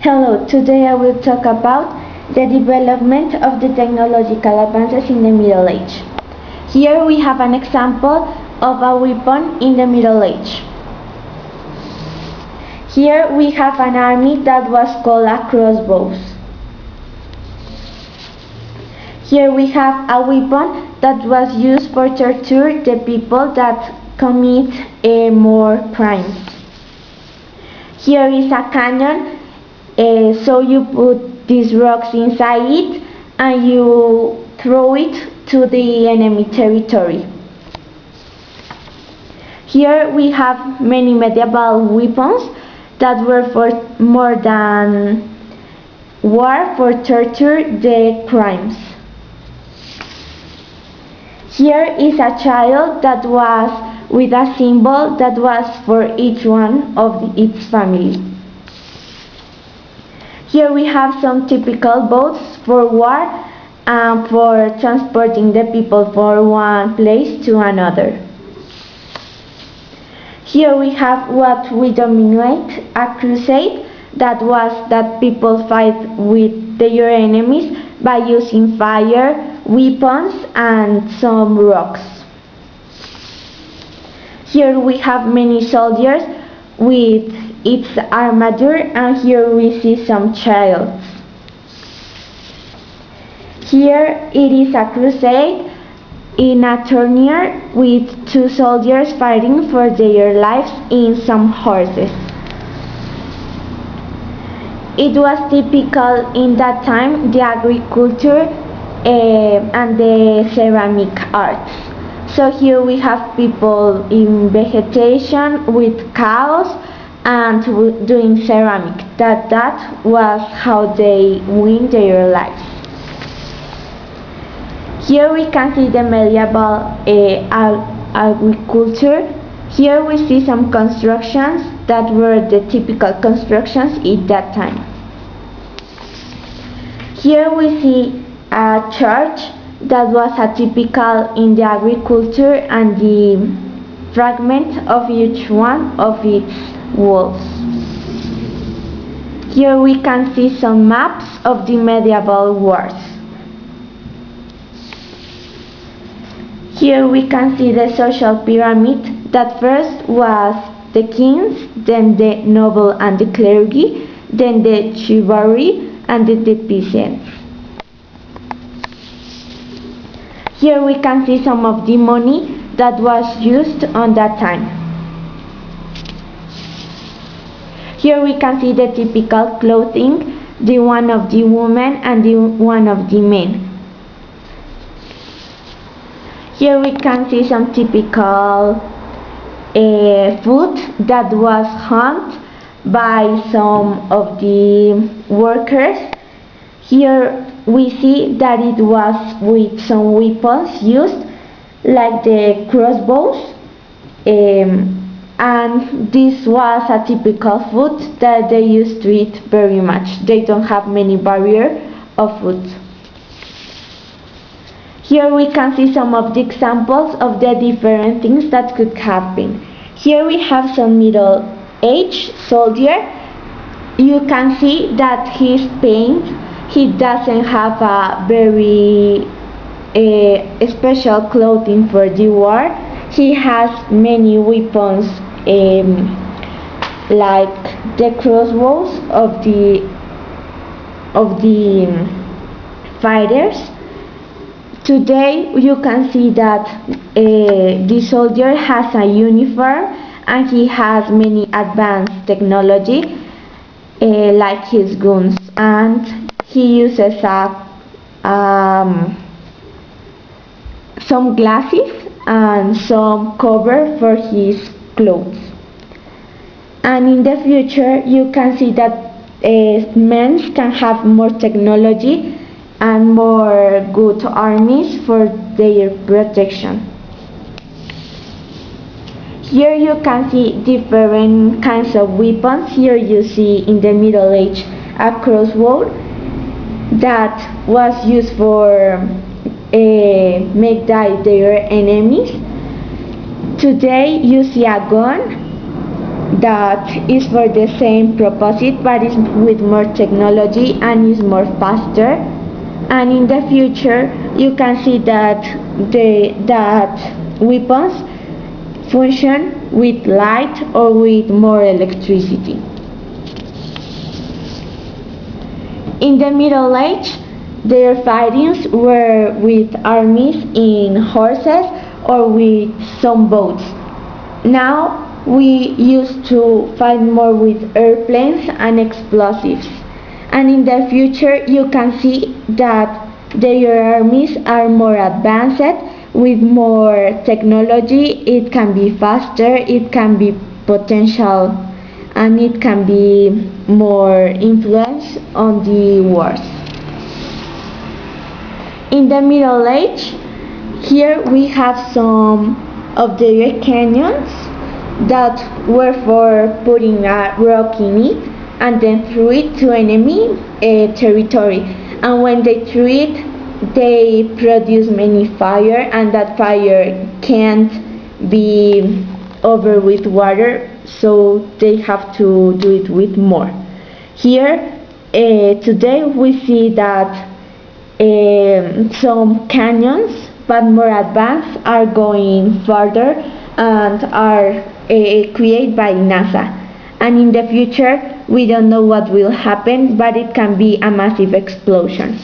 Hello, today I will talk about the development of the technological advances in the Middle Age. Here we have an example of a weapon in the Middle Age. Here we have an army that was called a crossbows. Here we have a weapon that was used for torture the people that commit more crimes. Here is a cannon. So you put these rocks inside it and you throw it to the enemy territory. Here we have many medieval weapons that were for more than war, for torture the crimes. Here is a child that was with a symbol that was for each one of its family. Here we have some typical boats for war and for transporting the people from one place to another. Here we have what we denominate a crusade, that was that people fight with their enemies by using fire, weapons and some rocks. Here we have many soldiers with its armature, and here we see some chariots. Here it is a crusade in a tourney with two soldiers fighting for their lives in some horses. It was typical in that time, the agriculture and the ceramic arts. So here we have people in vegetation with cows and doing ceramic. That was how they win their lives. Here we can see the medieval agriculture. Here we see some constructions that were the typical constructions at that time. Here we see a church that was atypical in the agriculture and the fragment of each one of its walls. Here we can see some maps of the medieval wars. Here we can see the social pyramid that first was the kings, then the noble and the clergy, then the chivalry and the peasants. Here we can see some of the money that was used on that time. Here we can see the typical clothing, the one of the women and the one of the men. Here we can see some typical food that was hunted by some of the workers. Here we see that it was with some weapons used, like the crossbows, and this was a typical food that they used to eat very much. They don't have many barrier of food. Here we can see some of the examples of the different things that could happen. Here we have some middle-aged soldier. You can see that he's painted. He doesn't have a very special clothing for the war. He has many weapons, like the crossbows of the fighters. Today you can see that the soldier has a uniform and he has many advanced technology, like his guns, and he uses some glasses and some cover for his clothes. And in the future you can see that men can have more technology and more good armies for their protection. Here you can see different kinds of weapons. Here you see in the Middle Age a crossbow that was used for make die their enemies. Today you see a gun that is for the same purpose but is with more technology and is more faster. And in the future you can see that weapons function with light or with more electricity. In the Middle Age, their fightings were with armies in horses or with some boats. Now we used to fight more with airplanes and explosives. And in the future you can see that their armies are more advanced with more technology. It can be faster, it can be potential, and it can be more influence on the wars. In the Middle Age, here we have some of the cannons that were for putting a rock in it and then threw it to enemy territory. And when they threw it, they produce many fire, and that fire can't be over with water, so they have to do it with more. Here today we see that some canyons, but more advanced, are going further and are created by NASA. And in the future we don't know what will happen, but it can be a massive explosion.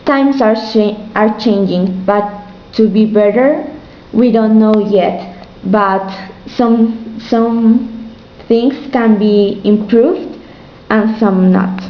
Times are changing, but to be better we don't know yet, but some things can be improved and some not.